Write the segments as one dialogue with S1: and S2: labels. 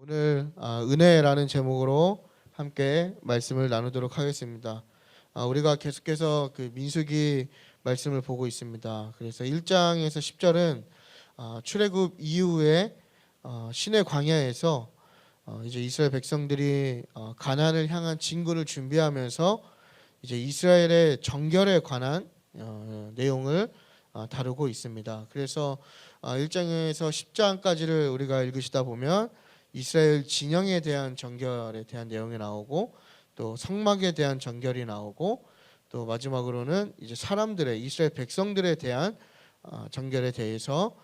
S1: 오늘 은혜라는 제목으로 함께 말씀을 나누도록 하겠습니다. 우리가 계속해서 그 민수기 말씀을 보고 있습니다. 그래서 1장에서 10절은 출애굽 이후에 시내 광야에서 이제 이스라엘 백성들이 가나안을 향한 진군을 준비하면서 이제 이스라엘의 정결에 관한 내용을 다루고 있습니다. 그래서 1장에서 10장까지를 우리가 읽으시다 보면 이스라엘 진영에 대한 정결에 대한 내용이 나오고, 또 성막에 대한 정결이 나오고, 또 마지막으로는 이제 사람들의, 이스라엘 백성들에 대한 정결에 대해서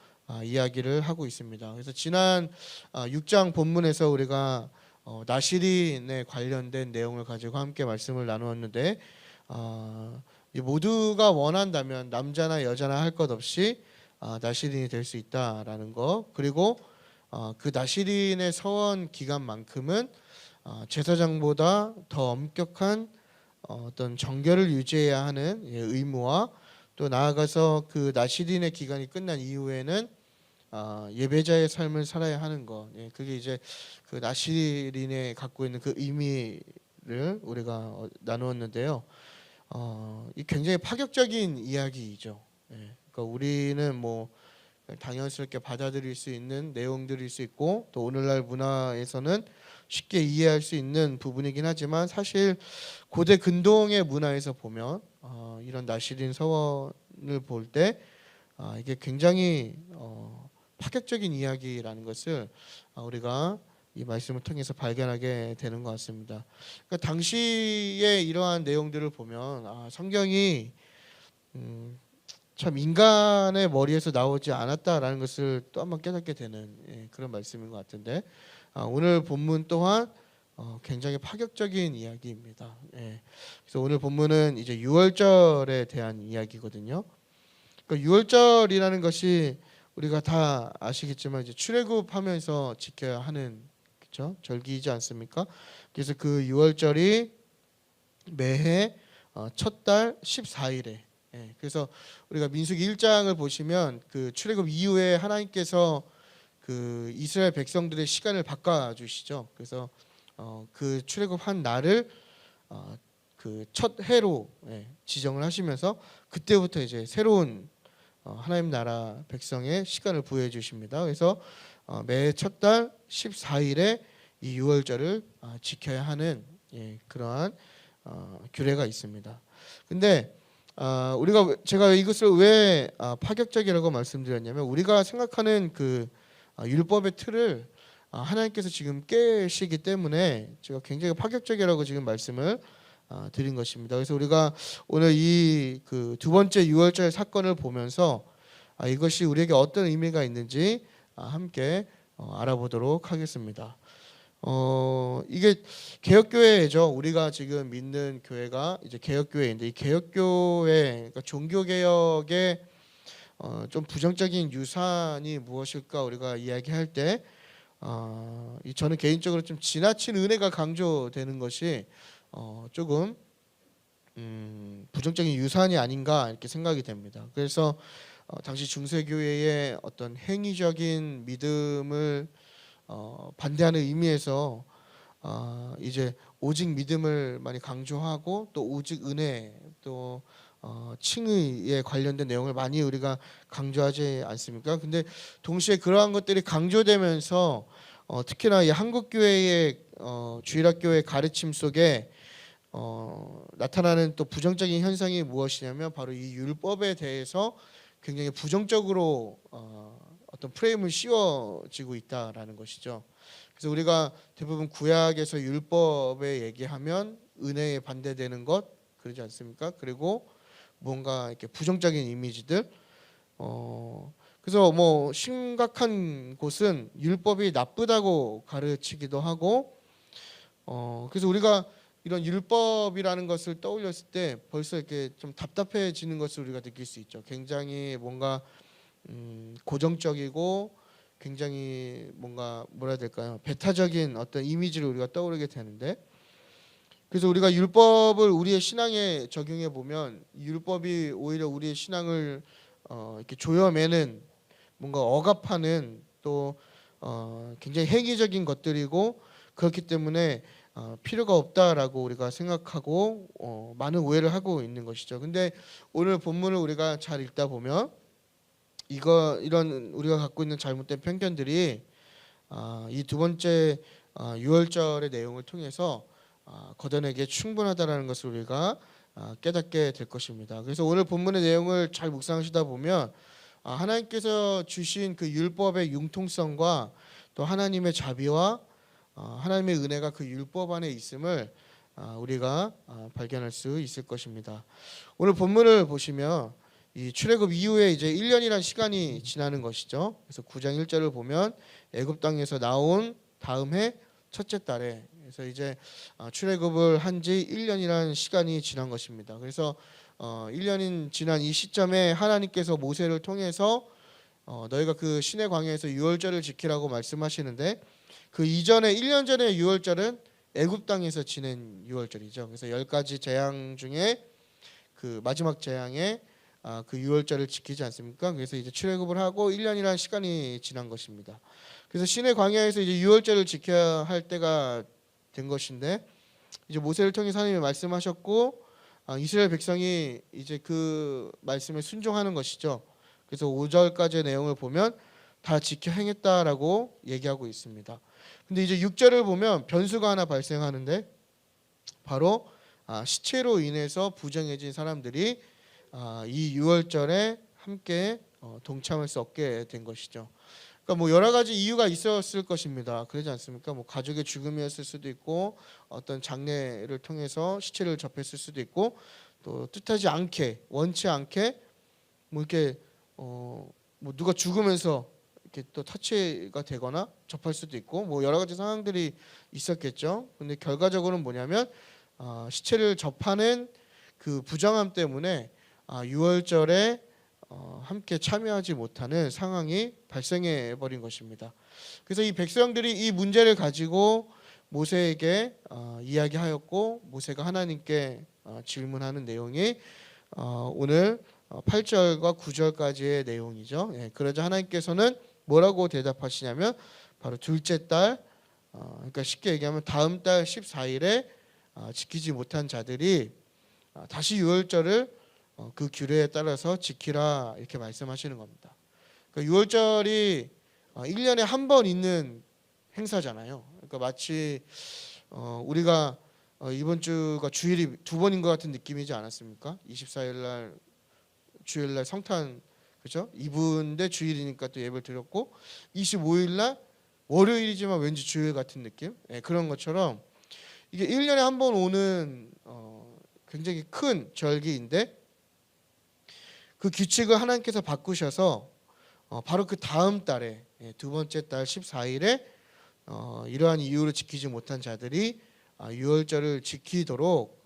S1: 이야기를 하고 있습니다. 그래서 지난 6장 본문에서 우리가 나실인에 관련된 내용을 가지고 함께 말씀을 나누었는데, 모두가 원한다면 남자나 여자나 할 것 없이 나실인이 될 수 있다라는 거, 그리고 그 나실인의 서원 기간만큼은 제사장보다 더 엄격한 어떤 정결을 유지해야 하는 의무와, 또 나아가서 그 나실인의 기간이 끝난 이후에는 예배자의 삶을 살아야 하는 것, 그게 이제 그 나실인에 갖고 있는 그 의미를 우리가 나누었는데요. 이 굉장히 파격적인 이야기이죠. 그러니까 우리는 뭐 당연스럽게 받아들일 수 있는 내용들일 수 있고, 또 오늘날 문화에서는 쉽게 이해할 수 있는 부분이긴 하지만, 사실 고대 근동의 문화에서 보면 이런 나실인 서원을 볼 때 이게 굉장히 파격적인 이야기라는 것을 우리가 이 말씀을 통해서 발견하게 되는 것 같습니다. 그러니까 당시에 이러한 내용들을 보면 성경이 참 인간의 머리에서 나오지 않았다라는 것을 또 한번 깨닫게 되는 그런 말씀인 것 같은데, 오늘 본문 또한 굉장히 파격적인 이야기입니다. 그래서 오늘 본문은 이제 유월절에 대한 이야기거든요. 그러니까 유월절이라는 것이 우리가 다 아시겠지만 이제 출애굽하면서 지켜야 하는, 그렇죠? 절기이지 않습니까? 그래서 그 유월절이 매해 첫 달 14일에, 그래서 우리가 민수기 1장을 보시면 그 출애굽 이후에 하나님께서 그 이스라엘 백성들의 시간을 바꿔 주시죠. 그래서 그 출애굽한 날을 그 첫 해로 지정을 하시면서 그때부터 이제 새로운 하나님 나라 백성의 시간을 부여해 주십니다. 그래서 매해 첫 달 14일에 이 유월절을 지켜야 하는 그러한 규례가 있습니다. 근데 제가 이것을 왜 파격적이라고 말씀드렸냐면, 우리가 생각하는 그 율법의 틀을 하나님께서 지금 깨시기 때문에 제가 굉장히 파격적이라고 지금 말씀을 드린 것입니다. 그래서 우리가 오늘 이 그 두 번째 유월절 사건을 보면서 이것이 우리에게 어떤 의미가 있는지 함께 알아보도록 하겠습니다. 이게 개혁교회죠. 우리가 지금 믿는 교회가 이제 개혁교회인데, 이 개혁교회, 그러니까 종교개혁의 좀 부정적인 유산이 무엇일까 우리가 이야기할 때 저는 개인적으로 좀 지나친 은혜가 강조되는 것이 조금 부정적인 유산이 아닌가 이렇게 생각이 됩니다. 그래서 당시 중세교회의 어떤 행위적인 믿음을 반대하는 의미에서 이제 오직 믿음을 많이 강조하고, 또 오직 은혜, 또 칭의에 관련된 내용을 많이 우리가 강조하지 않습니까? 근데 동시에 그러한 것들이 강조되면서 특히나 이 한국 교회의 주일학교의 가르침 속에 나타나는 또 부정적인 현상이 무엇이냐면, 바로 이 율법에 대해서 굉장히 부정적으로 어떤 프레임을 씌워지고 있다라는 것이죠. 그래서 우리가 대부분 구약에서 율법에 얘기하면 은혜에 반대되는 것, 그러지 않습니까? 그리고 뭔가 이렇게 부정적인 이미지들. 그래서 뭐 심각한 곳은 율법이 나쁘다고 가르치기도 하고, 그래서 우리가 이런 율법이라는 것을 떠올렸을 때 벌써 이렇게 좀 답답해지는 것을 우리가 느낄 수 있죠. 굉장히 뭔가 고정적이고, 굉장히 뭔가 뭐라 해야 될까요? 배타적인 어떤 이미지를 우리가 떠오르게 되는데, 그래서 우리가 율법을 우리의 신앙에 적용해 보면 율법이 오히려 우리의 신앙을 이렇게 조여매는, 뭔가 억압하는, 또 굉장히 행위적인 것들이고 그렇기 때문에 필요가 없다라고 우리가 생각하고 많은 오해를 하고 있는 것이죠. 근데 오늘 본문을 우리가 잘 읽다 보면 이런 우리가 갖고 있는 잘못된 편견들이 이 두 번째 유월절의 내용을 통해서 걷어내기에 충분하다라는 것을 우리가 깨닫게 될 것입니다. 그래서 오늘 본문의 내용을 잘 묵상하시다 보면 하나님께서 주신 그 율법의 융통성과 또 하나님의 자비와 하나님의 은혜가 그 율법 안에 있음을 우리가 발견할 수 있을 것입니다. 오늘 본문을 보시면 이 출애굽 이후에 이제 1년이라는 시간이 지나는 것이죠. 그래서 9장 1절을 보면 애굽 땅에서 나온 다음 해 첫째 달에, 그래서 이제 출애굽을 한 지 1년이라는 시간이 지난 것입니다. 그래서 1년인 지난 이 시점에 하나님께서 모세를 통해서 너희가 그 시내 광야에서 유월절을 지키라고 말씀하시는데, 그 이전에 1년 전에 유월절은 애굽 땅에서 지낸 유월절이죠. 그래서 10가지 재앙 중에 그 마지막 재앙에 그 유월절을 지키지 않습니까? 그래서 이제 출애굽을 하고 1년이라는 시간이 지난 것입니다. 그래서 시내 광야에서 이제 유월절을 지켜야 할 때가 된 것인데, 이제 모세를 통해서 하나님이 말씀하셨고 이스라엘 백성이 이제 그 말씀에 순종하는 것이죠. 그래서 5절까지의 내용을 보면 다 지켜 행했다라고 얘기하고 있습니다. 근데 이제 6절을 보면 변수가 하나 발생하는데, 바로 시체로 인해서 부정해진 사람들이 이 유월절에 함께 동참할 수 없게 된 것이죠. 그러니까 뭐 여러 가지 이유가 있었을 것입니다. 그러지 않습니까? 뭐 가족의 죽음이었을 수도 있고, 어떤 장례를 통해서 시체를 접했을 수도 있고, 또 뜻하지 않게, 원치 않게 뭐 이렇게 뭐 누가 죽으면서 이렇게 또 터치가 되거나 접할 수도 있고, 뭐 여러 가지 상황들이 있었겠죠. 근데 결과적으로는 뭐냐면 시체를 접하는 그 부정함 때문에 유월절에 함께 참여하지 못하는 상황이 발생해 버린 것입니다. 그래서 이 백성들이 이 문제를 가지고 모세에게 이야기하였고, 모세가 하나님께 질문하는 내용이 오늘 8절과 9절까지의 내용이죠. 그러자 하나님께서는 뭐라고 대답하시냐면, 바로 둘째 달, 그러니까 쉽게 얘기하면 다음 달 14일에 지키지 못한 자들이 다시 유월절을 그 규례에 따라서 지키라, 이렇게 말씀하시는 겁니다. 그러니까 유월절이 1년에 한 번 있는 행사잖아요. 그러니까 마치 우리가 이번 주가 주일이 두 번인 것 같은 느낌이지 않았습니까? 24일 날 주일 날 성탄, 그렇죠? 이브인데 주일이니까 또 예배를 드렸고, 25일 날 월요일이지만 왠지 주일 같은 느낌? 그런 것처럼 이게 1년에 한 번 오는 굉장히 큰 절기인데, 그 규칙을 하나님께서 바꾸셔서 바로 그 다음 달에 두 번째 달 14일에 이러한 이유로 지키지 못한 자들이 유월절을 지키도록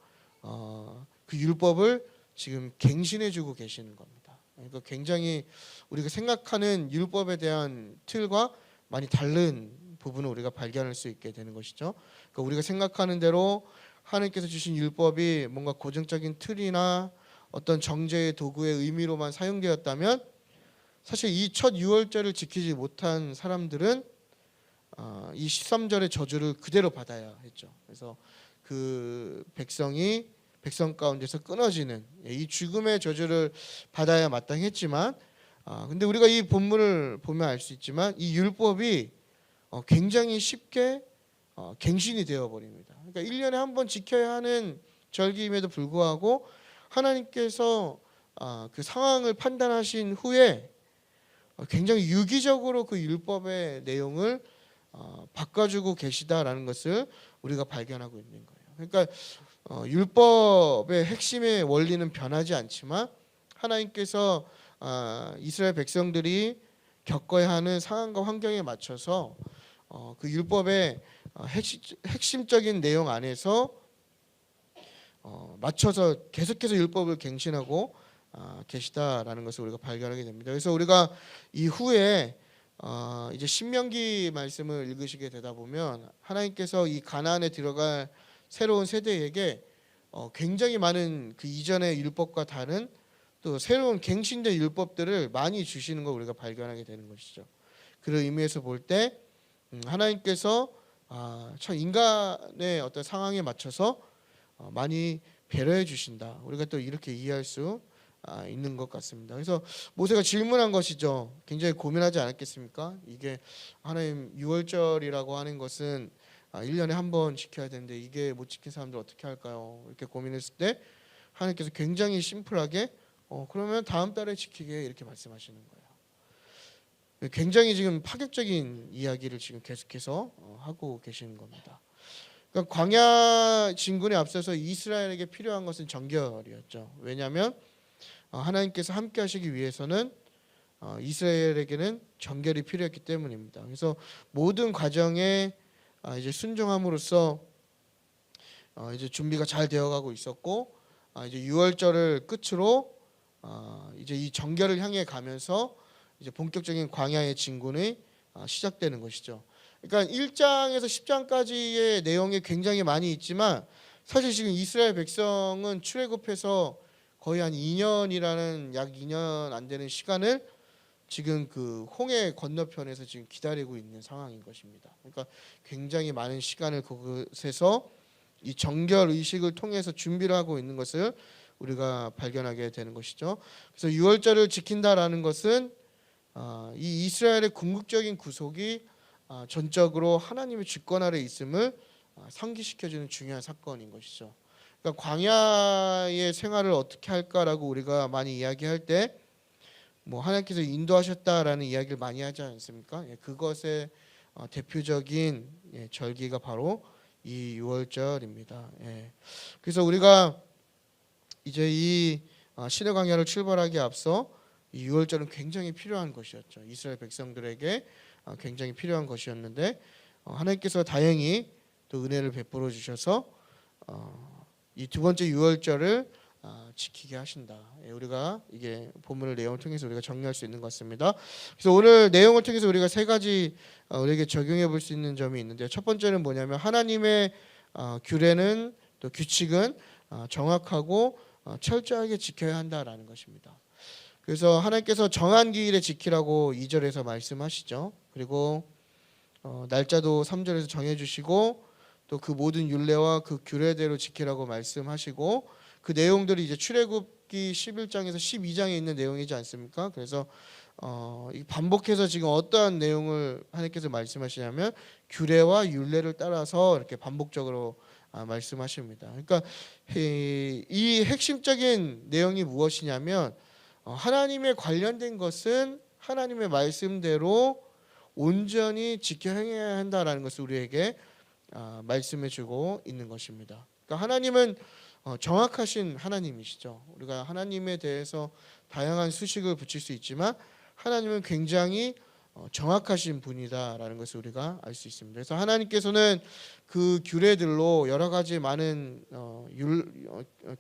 S1: 그 율법을 지금 갱신해주고 계시는 겁니다. 그러니까 굉장히 우리가 생각하는 율법에 대한 틀과 많이 다른 부분을 우리가 발견할 수 있게 되는 것이죠. 그러니까 우리가 생각하는 대로 하나님께서 주신 율법이 뭔가 고정적인 틀이나 어떤 정죄의 도구의 의미로만 사용되었다면, 사실 이 첫 유월절을 지키지 못한 사람들은 이 13절의 저주를 그대로 받아야 했죠. 그래서 그 백성 가운데서 끊어지는 이 죽음의 저주를 받아야 마땅했지만, 근데 우리가 이 본문을 보면 알 수 있지만 이 율법이 굉장히 쉽게 갱신이 되어 버립니다. 그러니까 1년에 한 번 지켜야 하는 절기임에도 불구하고 하나님께서 그 상황을 판단하신 후에 굉장히 유기적으로 그 율법의 내용을 바꿔주고 계시다라는 것을 우리가 발견하고 있는 거예요. 그러니까 율법의 핵심의 원리는 변하지 않지만 하나님께서 이스라엘 백성들이 겪어야 하는 상황과 환경에 맞춰서 그 율법의 핵심적인 내용 안에서 맞춰서 계속해서 율법을 갱신하고 계시다라는 것을 우리가 발견하게 됩니다. 그래서 우리가 이후에 이제 신명기 말씀을 읽으시게 되다 보면 하나님께서 이 가나안에 들어갈 새로운 세대에게 굉장히 많은 그 이전의 율법과 다른 또 새로운 갱신된 율법들을 많이 주시는 걸 우리가 발견하게 되는 것이죠. 그런 의미에서 볼 때 하나님께서 참 인간의 어떤 상황에 맞춰서 많이 배려해 주신다. 우리가 또 이렇게 이해할 수 있는 것 같습니다. 그래서 모세가 질문한 것이죠. 굉장히 고민하지 않았겠습니까? 이게 하나님 유월절이라고 하는 것은 1년에 한 번 지켜야 되는데 이게 못 지킨 사람들 어떻게 할까요? 이렇게 고민했을 때 하나님께서 굉장히 심플하게 그러면 다음 달에 지키게 이렇게 말씀하시는 거예요. 굉장히 지금 파격적인 이야기를 지금 계속해서 하고 계시는 겁니다. 그러니까 광야 진군에 앞서서 이스라엘에게 필요한 것은 정결이었죠. 왜냐하면 하나님께서 함께 하시기 위해서는 이스라엘에게는 정결이 필요했기 때문입니다. 그래서 모든 과정에 이제 순종함으로써 이제 준비가 잘 되어가고 있었고 이제 6월절을 끝으로 이제 이 정결을 향해 가면서 이제 본격적인 광야의 진군이 시작되는 것이죠. 그러니까 1장에서 10장까지의 내용이 굉장히 많이 있지만 사실 지금 이스라엘 백성은 출애굽해서 거의 한 2년이라는 약 2년 안 되는 시간을 지금 그 홍해 건너편에서 지금 기다리고 있는 상황인 것입니다. 그러니까 굉장히 많은 시간을 그곳에서 이 정결 의식을 통해서 준비를 하고 있는 것을 우리가 발견하게 되는 것이죠. 그래서 6월절을 지킨다라는 것은 이 이스라엘의 궁극적인 구속이 전적으로 하나님의 주권 아래 있음을 상기시켜주는 중요한 사건인 것이죠. 그러니까 광야의 생활을 어떻게 할까라고 우리가 많이 이야기할 때 뭐 하나님께서 인도하셨다라는 이야기를 많이 하지 않습니까? 그것의 대표적인 절기가 바로 이 유월절입니다. 그래서 우리가 이제 이 신의 광야를 출발하기 앞서 이 유월절은 굉장히 필요한 것이었죠. 이스라엘 백성들에게 굉장히 필요한 것이었는데 하나님께서 다행히 또 은혜를 베풀어 주셔서 이 두 번째 유월절을 지키게 하신다. 우리가 이게 본문의 내용을 통해서 우리가 정리할 수 있는 것 같습니다. 그래서 오늘 내용을 통해서 우리가 세 가지 우리에게 적용해 볼 수 있는 점이 있는데 첫 번째는 뭐냐면 하나님의 규례는 또 규칙은 정확하고 철저하게 지켜야 한다라는 것입니다. 그래서 하나님께서 정한 기일에 지키라고 2절에서 말씀하시죠. 그리고 날짜도 3절에서 정해주시고 또 그 모든 율례와 그 규례대로 지키라고 말씀하시고 그 내용들이 이제 출애굽기 11장에서 12장에 있는 내용이지 않습니까? 그래서 반복해서 지금 어떠한 내용을 하나님께서 말씀하시냐면 규례와 율례를 따라서 이렇게 반복적으로 말씀하십니다. 그러니까 이 핵심적인 내용이 무엇이냐면 하나님의 관련된 것은 하나님의 말씀대로 온전히 지켜 행해야 한다라는 것을 우리에게 말씀해주고 있는 것입니다. 그러니까 하나님은 정확하신 하나님이시죠. 우리가 하나님에 대해서 다양한 수식을 붙일 수 있지만 하나님은 굉장히 정확하신 분이다라는 것을 우리가 알 수 있습니다. 그래서 하나님께서는 그 규례들로 여러 가지 많은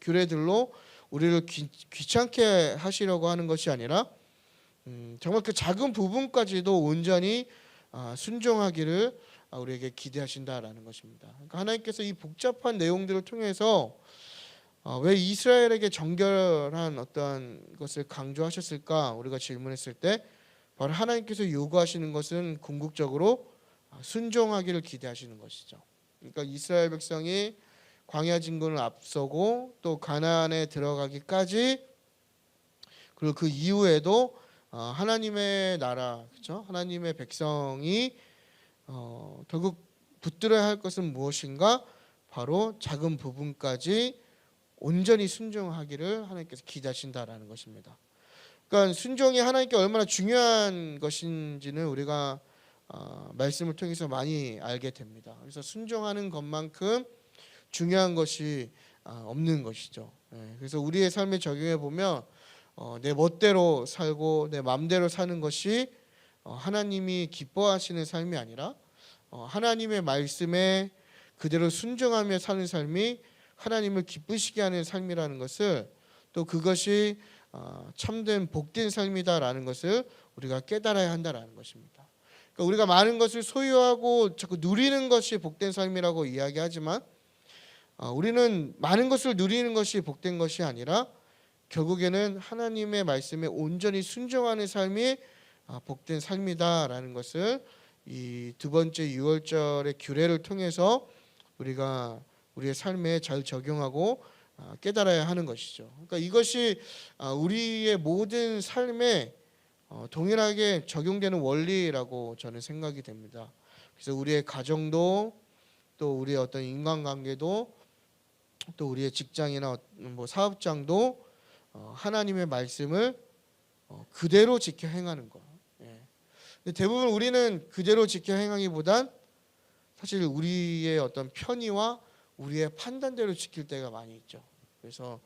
S1: 규례들로 우리를 귀찮게 하시려고 하는 것이 아니라 정말 그 작은 부분까지도 온전히 순종하기를 우리에게 기대하신다라는 것입니다. 그러니까 하나님께서 이 복잡한 내용들을 통해서 왜 이스라엘에게 정결한 어떤 것을 강조하셨을까? 우리가 질문했을 때 바로 하나님께서 요구하시는 것은 궁극적으로 순종하기를 기대하시는 것이죠. 그러니까 이스라엘 백성이 광야 진군을 앞서고 또 가나안에 들어가기까지 그리고 그 이후에도 하나님의 나라, 그렇죠? 하나님의 백성이 결국 붙들어야 할 것은 무엇인가? 바로 작은 부분까지 온전히 순종하기를 하나님께서 기대하신다라는 것입니다. 그러니까 순종이 하나님께 얼마나 중요한 것인지는 우리가 말씀을 통해서 많이 알게 됩니다. 그래서 순종하는 것만큼 중요한 것이 없는 것이죠. 그래서 우리의 삶에 적용해 보면 내 멋대로 살고 내 마음대로 사는 것이 하나님이 기뻐하시는 삶이 아니라 하나님의 말씀에 그대로 순종하며 사는 삶이 하나님을 기쁘시게 하는 삶이라는 것을 또 그것이 참된 복된 삶이다라는 것을 우리가 깨달아야 한다라는 것입니다. 그러니까 우리가 많은 것을 소유하고 자꾸 누리는 것이 복된 삶이라고 이야기하지만 우리는 많은 것을 누리는 것이 복된 것이 아니라 결국에는 하나님의 말씀에 온전히 순종하는 삶이 복된 삶이다라는 것을 이 두 번째 유월절의 규례를 통해서 우리가 우리의 삶에 잘 적용하고 깨달아야 하는 것이죠. 그러니까 이것이 우리의 모든 삶에 동일하게 적용되는 원리라고 저는 생각이 됩니다. 그래서 우리의 가정도 또 우리의 어떤 인간관계도 또 우리의 직장이나 뭐 사업장도 하나님의 말씀을 그대로 지켜 행하는 것. 예. 근데 대부분 우리는 그대로 지켜 행하기보단 사실 우리의 어떤 편의와 우리의 판단대로 지킬 때가 많이 있죠. 그래서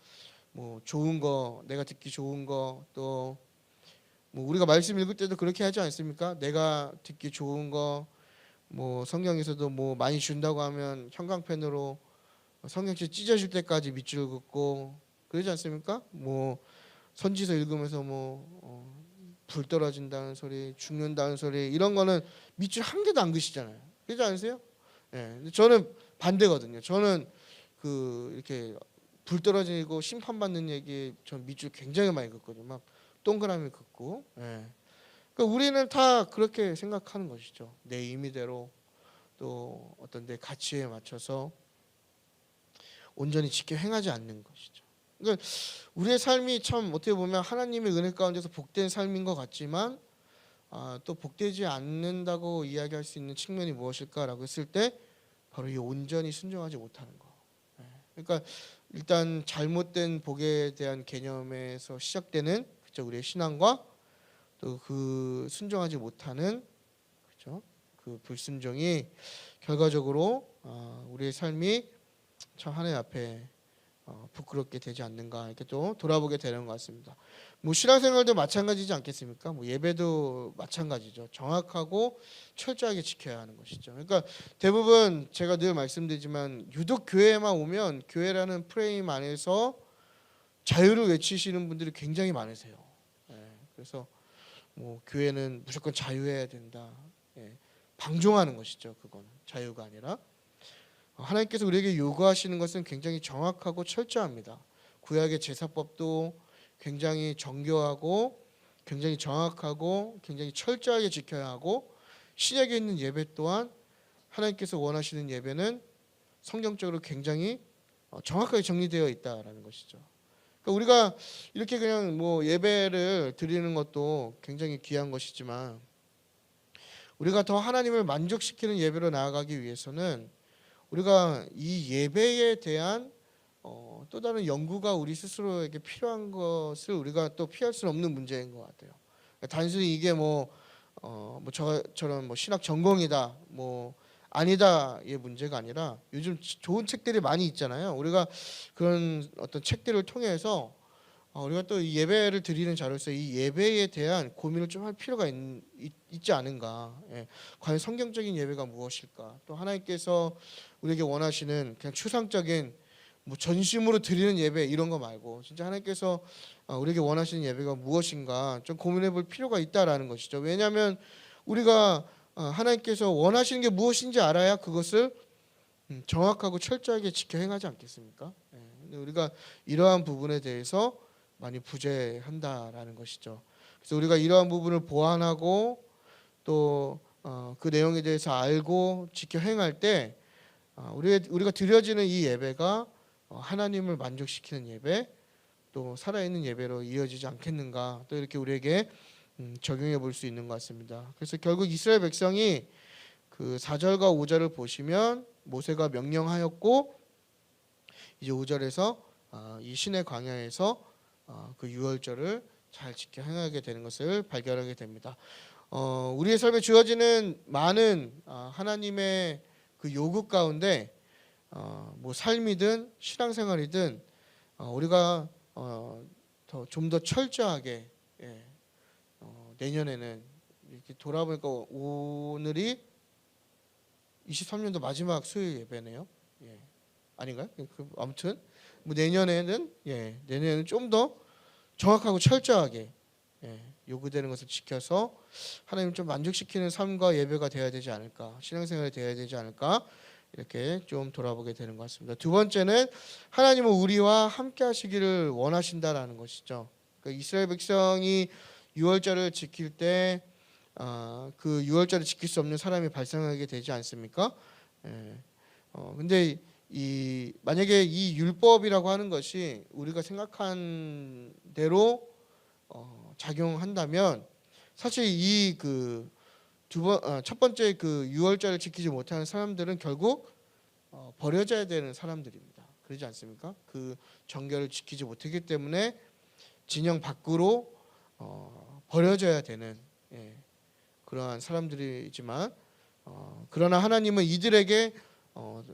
S1: 뭐 좋은 거, 내가 듣기 좋은 거, 또 뭐 우리가 말씀 읽을 때도 그렇게 하지 않습니까? 내가 듣기 좋은 거, 뭐 성경에서도 뭐 많이 준다고 하면 형광펜으로 성경책 찢어질 때까지 밑줄 긋고 그러지 않습니까? 뭐 선지서 읽으면서 불 떨어진다는 소리, 죽는다는 소리 이런 거는 밑줄 한 개도 안 그시잖아요. 그러지 않으세요? 예. 저는 반대거든요. 저는 이렇게 불 떨어지고 심판받는 얘기 전 밑줄 굉장히 많이 긋거든요. 막 동그라미 긋고. 예. 그러니까 우리는 다 그렇게 생각하는 것이죠. 내 임의대로 또 어떤 내 가치에 맞춰서 온전히 지켜 행하지 않는 것이죠. 그러니까 우리의 삶이 참 어떻게 보면 하나님의 은혜 가운데서 복된 삶인 것 같지만 또 복되지 않는다고 이야기할 수 있는 측면이 무엇일까라고 했을 때 바로 이 온전히 순종하지 못하는 거. 그러니까 일단 잘못된 복에 대한 개념에서 시작되는 그죠 우리의 신앙과 또 그 순종하지 못하는 그죠 그 불순종이 결과적으로 우리의 삶이 참 하나님 앞에 부끄럽게 되지 않는가 이렇게 또 돌아보게 되는 것 같습니다. 뭐 신앙생활도 마찬가지지 않겠습니까? 뭐 예배도 마찬가지죠. 정확하고 철저하게 지켜야 하는 것이죠. 그러니까 대부분 제가 늘 말씀드리지만 유독 교회에만 오면 교회라는 프레임 안에서 자유를 외치시는 분들이 굉장히 많으세요. 그래서 뭐 교회는 무조건 자유해야 된다. 방종하는 것이죠. 그건 자유가 아니라 하나님께서 우리에게 요구하시는 것은 굉장히 정확하고 철저합니다. 구약의 제사법도 굉장히 정교하고 굉장히 정확하고 굉장히 철저하게 지켜야 하고 신약에 있는 예배 또한 하나님께서 원하시는 예배는 성경적으로 굉장히 정확하게 정리되어 있다라는 것이죠. 그러니까 우리가 이렇게 그냥 뭐 예배를 드리는 것도 굉장히 귀한 것이지만 우리가 더 하나님을 만족시키는 예배로 나아가기 위해서는 우리가 이 예배에 대한 또 다른 연구가 우리 스스로에게 필요한 것을 우리가 또 피할 수 없는 문제인 것 같아요. 단순히 이게 저처럼 뭐 신학 전공이다, 뭐 아니다의 문제가 아니라 요즘 좋은 책들이 많이 있잖아요. 우리가 그런 어떤 책들을 통해서 우리가 또 이 예배를 드리는 자로서 이 예배에 대한 고민을 좀 할 필요가 있지 않은가. 과연 성경적인 예배가 무엇일까? 또 하나님께서 우리에게 원하시는 그냥 추상적인 뭐 전심으로 드리는 예배 이런 거 말고 진짜 하나님께서 우리에게 원하시는 예배가 무엇인가 좀 고민해 볼 필요가 있다라는 것이죠. 왜냐하면 우리가 하나님께서 원하시는 게 무엇인지 알아야 그것을 정확하고 철저하게 지켜 행하지 않겠습니까? 근데 우리가 이러한 부분에 대해서 많이 부재한다라는 것이죠. 그래서 우리가 이러한 부분을 보완하고 또 그 내용에 대해서 알고 지켜 행할 때 우리가 드려지는 이 예배가 하나님을 만족시키는 예배 또 살아있는 예배로 이어지지 않겠는가 또 이렇게 우리에게 적용해 볼 수 있는 것 같습니다. 그래서 결국 이스라엘 백성이 그 4절과 5절을 보시면 모세가 명령하였고 이제 5절에서 이 시내 광야에서 그 유월절을 잘 지켜 행하게 되는 것을 발견하게 됩니다. 우리의 삶에 주어지는 많은 하나님의 그 요구 가운데 뭐 삶이든 신앙생활이든 우리가 좀 더 철저하게 내년에는 이렇게 돌아보니까 오늘이 23년도 마지막 수요일 예배네요. 아닌가요? 아무튼 뭐 내년에는 좀 더 정확하고 철저하게 요구되는 것을 지켜서 하나님 좀 만족시키는 삶과 예배가 되어야 되지 않을까, 신앙생활이 되어야 되지 않을까 이렇게 좀 돌아보게 되는 것 같습니다. 두 번째는 하나님은 우리와 함께하시기를 원하신다라는 것이죠. 그러니까 이스라엘 백성이 유월절을 지킬 때 그 유월절을 지킬 수 없는 사람이 발생하게 되지 않습니까? 예. 근데 만약에 이 율법이라고 하는 것이 우리가 생각한 대로 작용한다면 사실 첫 번째 그 유월절을 지키지 못하는 사람들은 결국 버려져야 되는 사람들입니다. 그러지 않습니까? 그 정결을 지키지 못했기 때문에 진영 밖으로 버려져야 되는 그러한 사람들이지만 그러나 하나님은 이들에게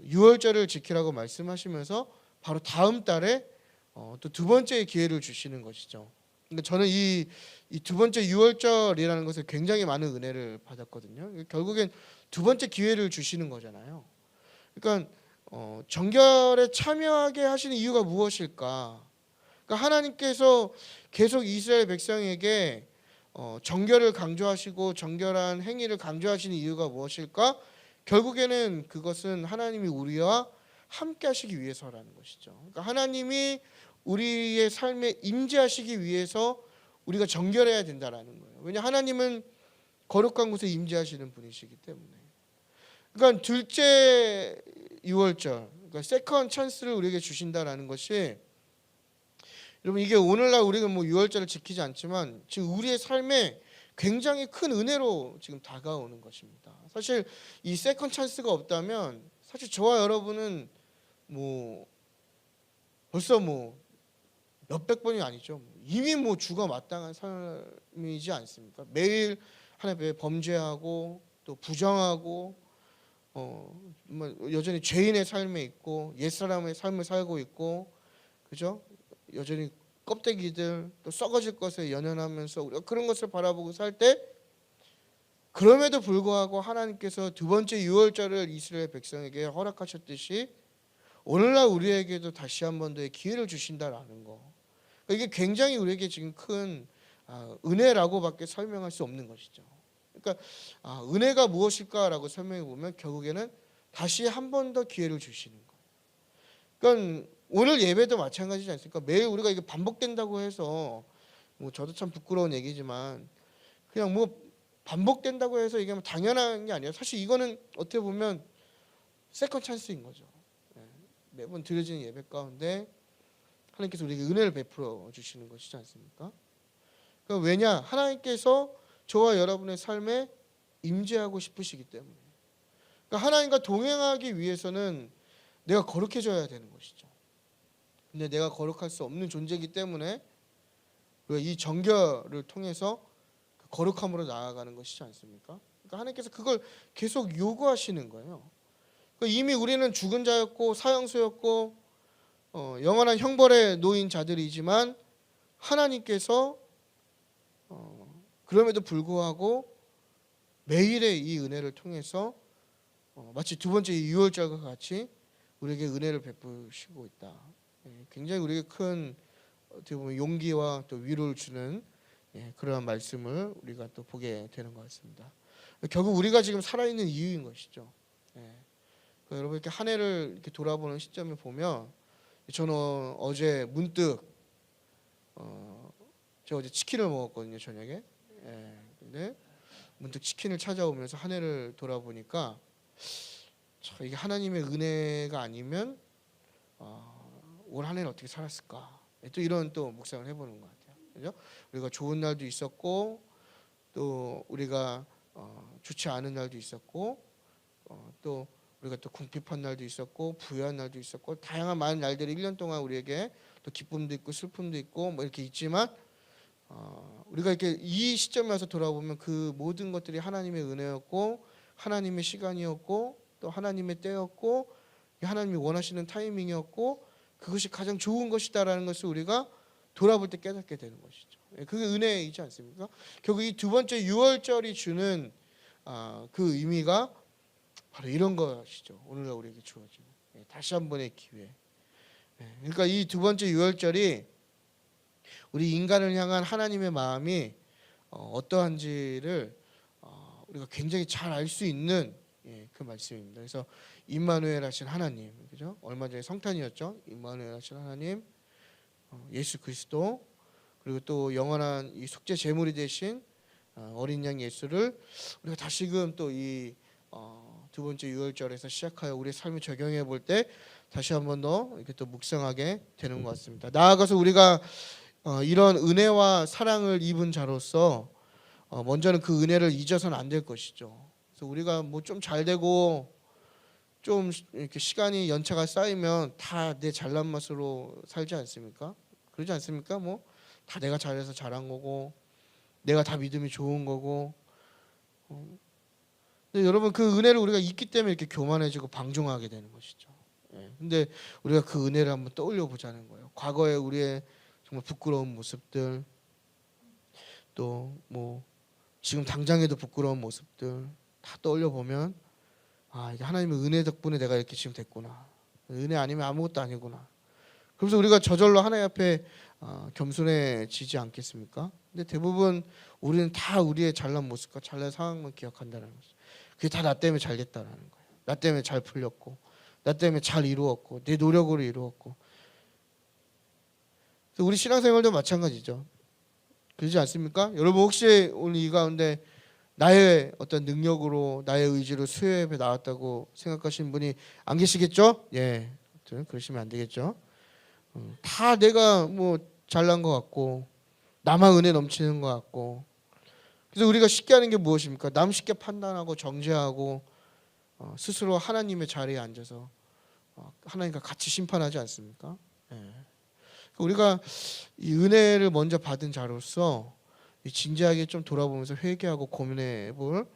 S1: 유월절을 지키라고 말씀하시면서 바로 다음 달에 또 두 번째 기회를 주시는 것이죠. 그러니까 저는 이 두 번째 유월절이라는 것을 굉장히 많은 은혜를 받았거든요. 결국엔 두 번째 기회를 주시는 거잖아요. 그러니까 정결에 참여하게 하시는 이유가 무엇일까? 그러니까 하나님께서 계속 이스라엘 백성에게 정결을 강조하시고 정결한 행위를 강조하시는 이유가 무엇일까? 결국에는 그것은 하나님이 우리와 함께 하시기 위해서라는 것이죠. 그러니까 하나님이 우리의 삶에 임재하시기 위해서 우리가 정결해야 된다라는 거예요. 왜냐 하나님은 거룩한 곳에 임재하시는 분이시기 때문에. 그러니까 둘째 유월절, 그러니까 세컨 찬스를 우리에게 주신다라는 것이, 여러분 이게 오늘날 우리가 뭐 유월절을 지키지 않지만 지금 우리의 삶에 굉장히 큰 은혜로 지금 다가오는 것입니다. 사실 이 세컨 찬스가 없다면 사실 저와 여러분은 뭐 벌써 뭐 몇백 번이 아니죠. 이미 뭐 죽어 마땅한 삶이지 않습니까? 매일 하나님께 범죄하고 또 부정하고 여전히 죄인의 삶에 있고 옛사람의 삶을 살고 있고, 그죠? 여전히 껍데기들 또 썩어질 것에 연연하면서 우리가 그런 것을 바라보고 살 때, 그럼에도 불구하고 하나님께서 두 번째 유월절을 이스라엘 백성에게 허락하셨듯이 오늘날 우리에게도 다시 한 번 더의 기회를 주신다라는 거, 이게 굉장히 우리에게 지금 큰 은혜라고밖에 설명할 수 없는 것이죠. 그러니까 은혜가 무엇일까라고 설명해 보면 결국에는 다시 한 번 더 기회를 주시는 거예요. 그러니까 오늘 예배도 마찬가지지 않습니까? 매일 우리가 이게 반복된다고 해서 뭐 저도 참 부끄러운 얘기지만 그냥 뭐 반복된다고 해서 이게 뭐 당연한 게 아니에요. 사실 이거는 어떻게 보면 세컨 찬스인 거죠. 매번 드려지는 예배 가운데 하나님께서 우리에게 은혜를 베풀어 주시는 것이지 않습니까? 그러니까 왜냐? 하나님께서 저와 여러분의 삶에 임재하고 싶으시기 때문에. 그러니까 하나님과 동행하기 위해서는 내가 거룩해져야 되는 것이죠. 근데 내가 거룩할 수 없는 존재이기 때문에 우리가 이 정결을 통해서 그 거룩함으로 나아가는 것이지 않습니까? 그러니까 하나님께서 그걸 계속 요구하시는 거예요. 그러니까 이미 우리는 죽은 자였고 사형수였고 영원한 형벌에 놓인 자들이지만 하나님께서 그럼에도 불구하고 매일의 이 은혜를 통해서 마치 두 번째 유월절과 같이 우리에게 은혜를 베푸시고 있다. 굉장히 우리에게 큰 어떻게 보면 용기와 또 위로를 주는 그러한 말씀을 우리가 또 보게 되는 것 같습니다. 결국 우리가 지금 살아있는 이유인 것이죠. 여러분 이렇게 한 해를 이렇게 돌아보는 시점에 보면, 저는 어제 문득 제가 어제 치킨을 먹었거든요, 저녁에. 근데 문득 치킨을 찾아오면서 한 해를 돌아보니까 이게 하나님의 은혜가 아니면 올 한 해는 어떻게 살았을까? 또 이런 또 묵상을 해보는 것 같아요. 그죠? 우리가 좋은 날도 있었고 또 우리가 좋지 않은 날도 있었고 또 우리가 또 궁핍한 날도 있었고 부유한 날도 있었고 다양한 많은 날들이 1년 동안 우리에게 또 기쁨도 있고 슬픔도 있고 뭐 이렇게 있지만 우리가 이렇게 이 시점에 와서 돌아보면 그 모든 것들이 하나님의 은혜였고 하나님의 시간이었고 또 하나님의 때였고 하나님이 원하시는 타이밍이었고 그것이 가장 좋은 것이다라는 것을 우리가 돌아볼 때 깨닫게 되는 것이죠. 그게 은혜이지 않습니까? 결국 이 두 번째 유월절이 주는 그 의미가 바로 이런 것이죠. 오늘날 우리에게 주어지는 다시 한 번의 기회. 그러니까 이 두 번째 유월절이 우리 인간을 향한 하나님의 마음이 어떠한지를 우리가 굉장히 잘 알 수 있는 그 말씀입니다. 그래서 임마누엘 하신 하나님, 그죠? 얼마 전에 성탄이었죠. 임마누엘 하신 하나님, 예수 그리스도, 그리고 또 영원한 이 속죄 제물이 되신 어린 양 예수를 우리가 다시금 또 이 두 번째 유월절에서 시작하여 우리의 삶에 적용해 볼 때 다시 한 번 더 이렇게 또 묵상하게 되는 것 같습니다. 나아가서 우리가 이런 은혜와 사랑을 입은 자로서 먼저는 그 은혜를 잊어서는 안 될 것이죠. 그래서 우리가 뭐 좀 잘 되고 좀 이렇게 시간이 연차가 쌓이면 다 내 잘난 맛으로 살지 않습니까? 그러지 않습니까? 뭐 다 내가 잘해서 잘한 거고 내가 다 믿음이 좋은 거고. 근데 여러분 그 은혜를 우리가 잊기 때문에 이렇게 교만해지고 방종하게 되는 것이죠. 근데 우리가 그 은혜를 한번 떠올려 보자는 거예요. 과거에 우리의 정말 부끄러운 모습들, 또 뭐 지금 당장에도 부끄러운 모습들 다 떠올려 보면 이게 하나님의 은혜 덕분에 내가 이렇게 지금 됐구나. 은혜 아니면 아무것도 아니구나. 그래서 우리가 저절로 하나님 앞에 겸손해지지 않겠습니까? 근데 대부분 우리는 다 우리의 잘난 모습과 잘난 상황만 기억한다는 거죠. 그게 다 나 때문에 잘 됐다라는 거예요. 나 때문에 잘 풀렸고, 나 때문에 잘 이루었고, 내 노력으로 이루었고. 그래서 우리 신앙생활도 마찬가지죠. 그러지 않습니까? 여러분 혹시 오늘 이 가운데 나의 어떤 능력으로 나의 의지로 수요 예배 나왔다고 생각하시는 분이 안 계시겠죠? 예, 그러시면 안 되겠죠. 다 내가 뭐 잘난 것 같고 나만 은혜 넘치는 것 같고. 그래서 우리가 쉽게 하는 게 무엇입니까? 남 쉽게 판단하고 정죄하고 스스로 하나님의 자리에 앉아서 하나님과 같이 심판하지 않습니까? 예. 우리가 이 은혜를 먼저 받은 자로서 진지하게 좀 돌아보면서 회개하고 고민해볼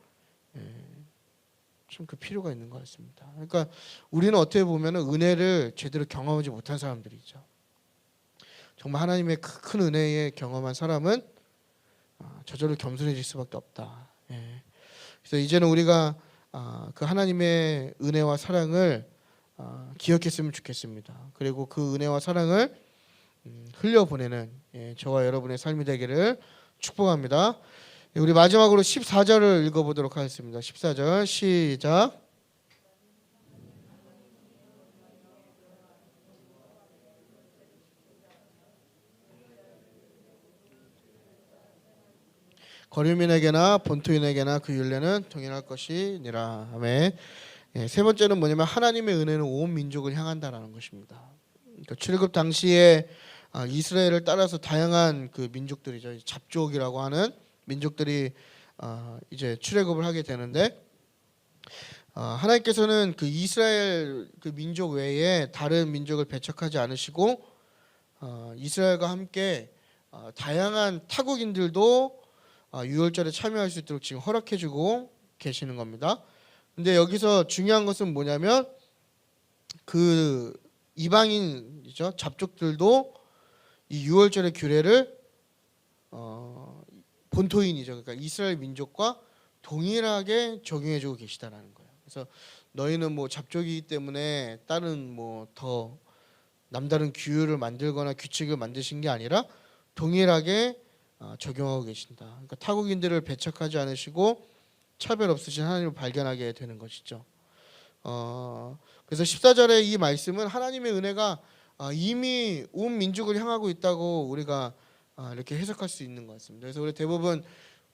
S1: 좀 그 필요가 있는 것 같습니다. 그러니까 우리는 어떻게 보면 은혜를 제대로 경험하지 못한 사람들이죠. 정말 하나님의 큰 은혜에 경험한 사람은 저절로 겸손해질 수밖에 없다. 그래서 이제는 우리가 그 하나님의 은혜와 사랑을 기억했으면 좋겠습니다. 그리고 그 은혜와 사랑을 흘려보내는 저와 여러분의 삶이 되기를 축복합니다. 우리 마지막으로 14절을 읽어보도록 하겠습니다. 14절 시작. 거류민에게나 본토인에게나 그 율례는 동일할 것이니라. 아멘. 세 번째는 뭐냐면 하나님의 은혜는 온 민족을 향한다라는 것입니다. 그러니까 출애굽 당시에 이스라엘을 따라서 다양한 그 민족들이죠. 잡족이라고 하는 민족들이 이제 출애굽을 하게 되는데 하나님께서는 그 이스라엘 그 민족 외에 다른 민족을 배척하지 않으시고 이스라엘과 함께 다양한 타국인들도 유월절에 참여할 수 있도록 지금 허락해주고 계시는 겁니다. 근데 여기서 중요한 것은 뭐냐면 그 이방인이죠. 잡족들도 이 유월절의 규례를 본토인이죠. 그러니까 이스라엘 민족과 동일하게 적용해주고 계시다라는 거예요. 그래서 너희는 뭐 잡족이기 때문에 다른 뭐 더 남다른 규율을 만들거나 규칙을 만드신 게 아니라 동일하게 적용하고 계신다. 그러니까 타국인들을 배척하지 않으시고 차별 없으신 하나님을 발견하게 되는 것이죠. 그래서 14절의 이 말씀은 하나님의 은혜가 이미 온 민족을 향하고 있다고 우리가 이렇게 해석할 수 있는 것 같습니다. 그래서 우리 대부분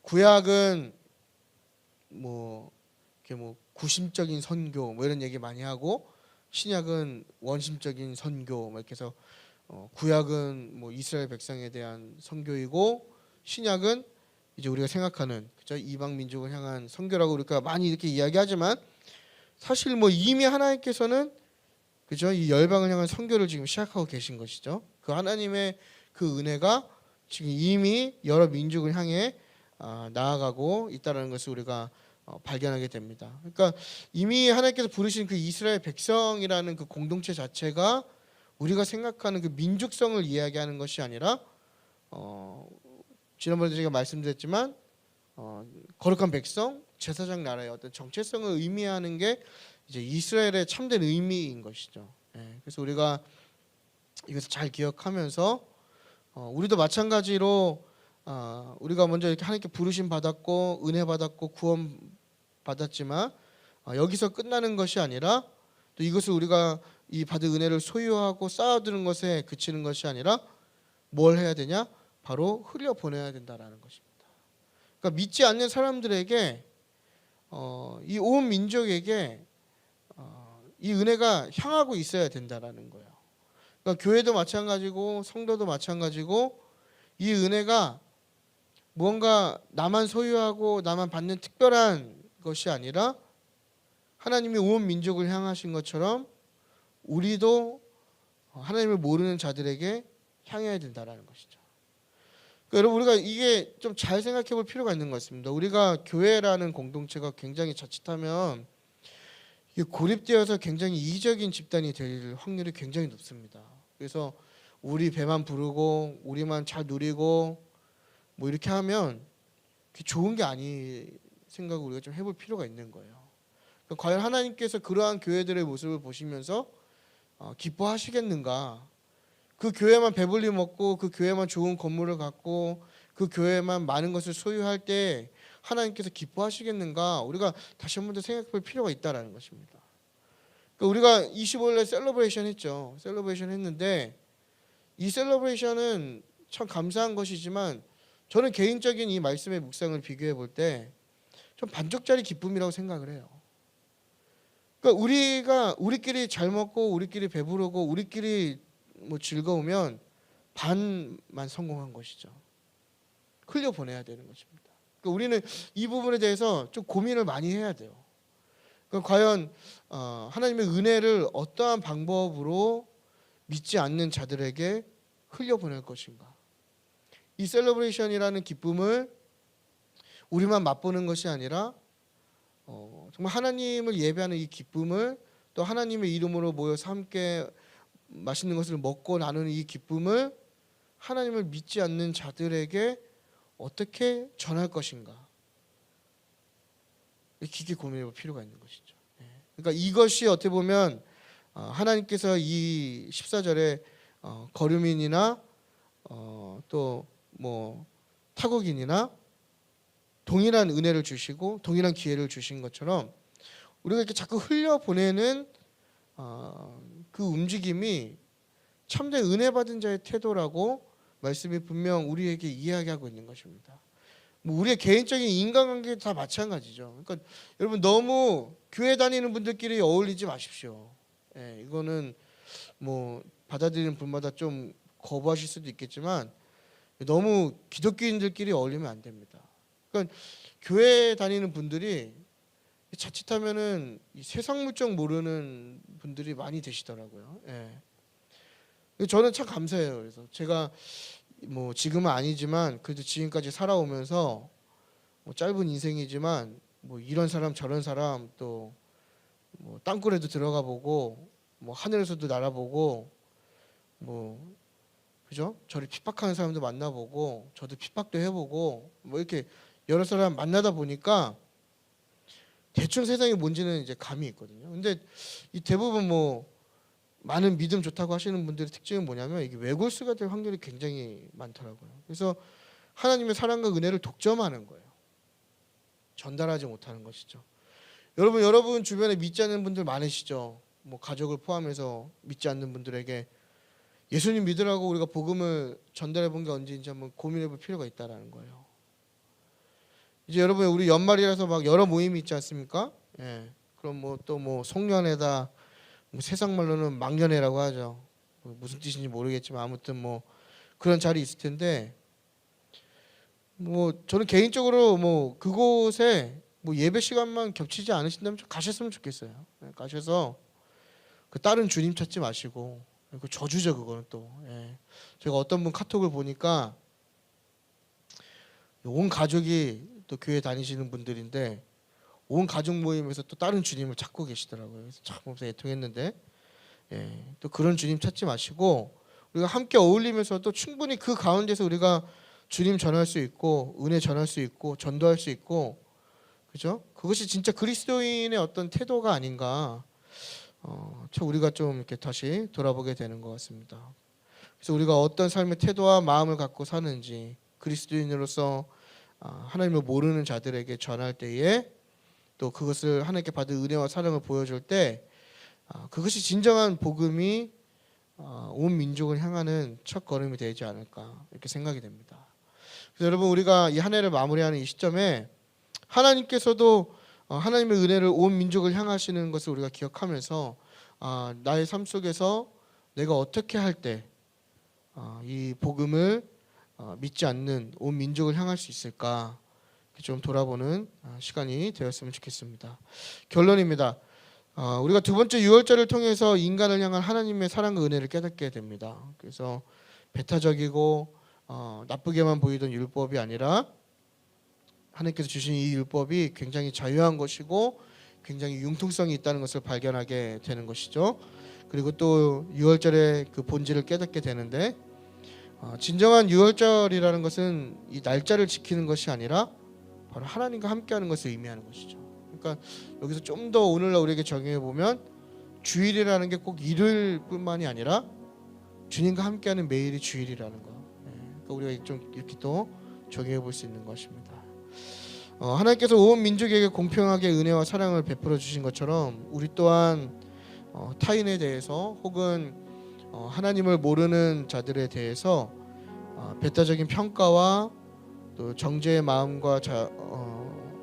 S1: 구약은 뭐 이렇게 뭐 구심적인 선교 뭐 이런 얘기 많이 하고 신약은 원심적인 선교 뭐 이렇게 해서 구약은 뭐 이스라엘 백성에 대한 선교이고 신약은 이제 우리가 생각하는 그죠 이방 민족을 향한 선교라고 우리가 많이 이렇게 이야기하지만 사실 뭐 이미 하나님께서는 그죠 이 열방을 향한 선교를 지금 시작하고 계신 것이죠. 그 하나님의 그 은혜가 지금 이미 여러 민족을 향해 나아가고 있다는 것을 우리가 발견하게 됩니다. 그러니까 이미 하나님께서 부르신 그 이스라엘 백성이라는 그 공동체 자체가 우리가 생각하는 그 민족성을 이야기하는 것이 아니라 지난번에 제가 말씀드렸지만 거룩한 백성, 제사장 나라의 어떤 정체성을 의미하는 게 이제 이스라엘의 참된 의미인 것이죠. 그래서 우리가 이것을 잘 기억하면서 우리도 마찬가지로 우리가 먼저 이렇게 하나님께 부르심 받았고 은혜 받았고 구원 받았지만 여기서 끝나는 것이 아니라 또 이것을 우리가 이 받은 은혜를 소유하고 쌓아두는 것에 그치는 것이 아니라 뭘 해야 되냐? 바로 흘려 보내야 된다라는 것입니다. 그러니까 믿지 않는 사람들에게 이 온 민족에게 이 은혜가 향하고 있어야 된다라는 거예요. 그러니까 교회도 마찬가지고 성도도 마찬가지고 이 은혜가 무언가 나만 소유하고 나만 받는 특별한 것이 아니라 하나님이 온 민족을 향하신 것처럼 우리도 하나님을 모르는 자들에게 향해야 된다라는 것이죠. 그러니까 여러분 우리가 이게 좀 잘 생각해 볼 필요가 있는 것 같습니다. 우리가 교회라는 공동체가 굉장히 자칫하면 이게 고립되어서 굉장히 이기적인 집단이 될 확률이 굉장히 높습니다. 그래서 우리 배만 부르고 우리만 잘 누리고 뭐 이렇게 하면 그게 좋은 게 아니 생각을 우리가 좀 해볼 필요가 있는 거예요. 그러니까 과연 하나님께서 그러한 교회들의 모습을 보시면서 기뻐하시겠는가? 그 교회만 배불리 먹고 그 교회만 좋은 건물을 갖고 그 교회만 많은 것을 소유할 때 하나님께서 기뻐하시겠는가? 우리가 다시 한 번 더 생각해 볼 필요가 있다라는 것입니다. 그러니까 우리가 25일날 셀러브레이션 했죠. 셀러브레이션 했는데 이 셀러브레이션은 참 감사한 것이지만 저는 개인적인 이 말씀의 묵상을 비교해 볼 때 좀 반쪽짜리 기쁨이라고 생각을 해요. 그러니까 우리끼리 잘 먹고 우리끼리 배부르고 우리끼리 뭐 즐거우면 반만 성공한 것이죠. 흘려보내야 되는 것입니다. 그러니까 우리는 이 부분에 대해서 좀 고민을 많이 해야 돼요. 그러니까 과연 하나님의 은혜를 어떠한 방법으로 믿지 않는 자들에게 흘려보낼 것인가. 이 셀러브레이션이라는 기쁨을 우리만 맛보는 것이 아니라 정말 하나님을 예배하는 이 기쁨을 또 하나님의 이름으로 모여서 함께 맛있는 것을 먹고 나누는 이 기쁨을 하나님을 믿지 않는 자들에게 어떻게 전할 것인가. 깊게 고민해 볼 필요가 있는 것이죠. 그러니까 이것이 어떻게 보면 하나님께서 이 14절에 거류민이나 또 뭐 타국인이나 동일한 은혜를 주시고 동일한 기회를 주신 것처럼 우리가 이렇게 자꾸 흘려보내는 그 움직임이 참된 은혜 받은 자의 태도라고 말씀이 분명 우리에게 이야기하고 있는 것입니다. 뭐 우리의 개인적인 인간관계 다 마찬가지죠. 그러니까 여러분 너무 교회 다니는 분들끼리 어울리지 마십시오. 이거는 뭐 받아들이는 분마다 좀 거부하실 수도 있겠지만 너무 기독교인들끼리 어울리면 안 됩니다. 그러니까 교회 다니는 분들이 자칫하면은 이 세상 물정 모르는 분들이 많이 되시더라고요. 저는 참 감사해요. 그래서 제가 뭐 지금은 아니지만 그래도 지금까지 살아오면서 뭐 짧은 인생이지만 뭐 이런 사람 저런 사람 또 뭐 땅굴에도 들어가 보고 뭐 하늘에서도 날아보고 뭐 그죠? 저를 핍박하는 사람도 만나보고 저도 핍박도 해보고 뭐 이렇게 여러 사람 만나다 보니까 대충 세상이 뭔지는 이제 감이 있거든요. 근데 이 대부분 뭐 많은 믿음 좋다고 하시는 분들의 특징은 뭐냐면 이게 외골수가 될 확률이 굉장히 많더라고요. 그래서 하나님의 사랑과 은혜를 독점하는 거예요. 전달하지 못하는 것이죠. 여러분 주변에 믿지 않는 분들 많으시죠. 뭐 가족을 포함해서 믿지 않는 분들에게 예수님 믿으라고 우리가 복음을 전달해 본 게 언제인지 한번 고민해 볼 필요가 있다라는 거예요. 이제 여러분 우리 연말이라서 막 여러 모임이 있지 않습니까? 그럼 뭐 또 뭐 송년회다 뭐 세상 말로는 망년회라고 하죠. 무슨 뜻인지 모르겠지만 아무튼 뭐 그런 자리 있을 텐데 뭐 저는 개인적으로 뭐 그곳에 뭐 예배 시간만 겹치지 않으신다면 좀 가셨으면 좋겠어요. 가셔서 그 다른 주님 찾지 마시고 그 저주죠 그거는 또. 제가 어떤 분 카톡을 보니까 온 가족이 또 교회 다니시는 분들인데 온 가족 모임에서 또 다른 주님을 찾고 계시더라고요. 그래서 참 애통했는데 또 그런 주님 찾지 마시고 우리가 함께 어울리면서도 충분히 그 가운데서 우리가 주님 전할 수 있고 은혜 전할 수 있고 전도할 수 있고 그죠? 그것이 진짜 그리스도인의 어떤 태도가 아닌가. 참 우리가 좀 이렇게 다시 돌아보게 되는 것 같습니다. 그래서 우리가 어떤 삶의 태도와 마음을 갖고 사는지 그리스도인으로서 하나님을 모르는 자들에게 전할 때에 또 그것을 하나님께 받은 은혜와 사랑을 보여줄 때 그것이 진정한 복음이 온 민족을 향하는 첫 걸음이 되지 않을까 이렇게 생각이 됩니다. 그래서 여러분 우리가 이 한 해를 마무리하는 이 시점에 하나님께서도 하나님의 은혜를 온 민족을 향하시는 것을 우리가 기억하면서 나의 삶 속에서 내가 어떻게 할 때 이 복음을 믿지 않는 온 민족을 향할 수 있을까 좀 돌아보는 시간이 되었으면 좋겠습니다. 결론입니다. 우리가 두 번째 유월절을 통해서 인간을 향한 하나님의 사랑과 은혜를 깨닫게 됩니다. 그래서 배타적이고 나쁘게만 보이던 율법이 아니라 하나님께서 주신 이 율법이 굉장히 자유한 것이고 굉장히 융통성이 있다는 것을 발견하게 되는 것이죠. 그리고 또 유월절의 그 본질을 깨닫게 되는데 진정한 유월절이라는 것은 이 날짜를 지키는 것이 아니라 바로 하나님과 함께하는 것을 의미하는 것이죠. 그러니까 여기서 좀 더 오늘날 우리에게 적용해 보면 주일이라는 게 꼭 일요일뿐만이 아니라 주님과 함께하는 매일이 주일이라는 거. 그러니까 우리가 좀 이렇게 또 적용해 볼 수 있는 것입니다. 하나님께서 온 민족에게 공평하게 은혜와 사랑을 베풀어 주신 것처럼 우리 또한 타인에 대해서 혹은 하나님을 모르는 자들에 대해서 배타적인 평가와 또 정죄의 마음과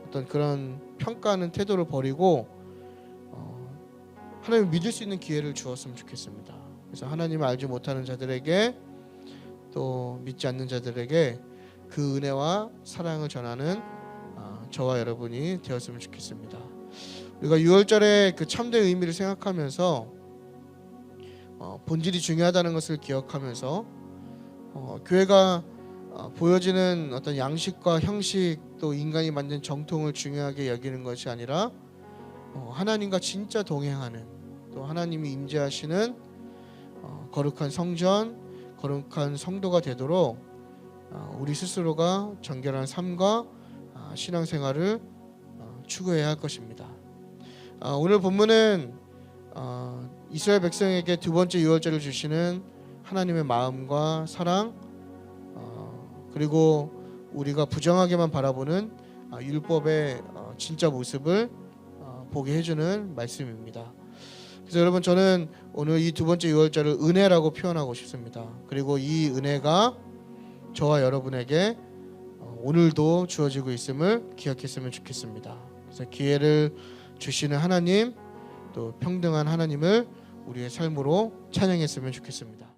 S1: 어떤 그런 평가하는 태도를 버리고 하나님을 믿을 수 있는 기회를 주었으면 좋겠습니다. 그래서 하나님을 알지 못하는 자들에게 또 믿지 않는 자들에게 그 은혜와 사랑을 전하는 저와 여러분이 되었으면 좋겠습니다. 우리가 유월절의 그 참된 의미를 생각하면서 본질이 중요하다는 것을 기억하면서 교회가 보여지는 어떤 양식과 형식 또 인간이 만든 정통을 중요하게 여기는 것이 아니라 하나님과 진짜 동행하는 또 하나님이 임재하시는 거룩한 성전, 거룩한 성도가 되도록 우리 스스로가 정결한 삶과 신앙생활을 추구해야 할 것입니다. 오늘 본문은 이스라엘 백성에게 두 번째 유월절을 주시는 하나님의 마음과 사랑 그리고 우리가 부정하게만 바라보는 율법의 진짜 모습을 보게 해주는 말씀입니다. 그래서 여러분 저는 오늘 이 두 번째 유월절을 은혜라고 표현하고 싶습니다. 그리고 이 은혜가 저와 여러분에게 오늘도 주어지고 있음을 기억했으면 좋겠습니다. 그래서 기회를 주시는 하나님 또 평등한 하나님을 우리의 삶으로 찬양했으면 좋겠습니다.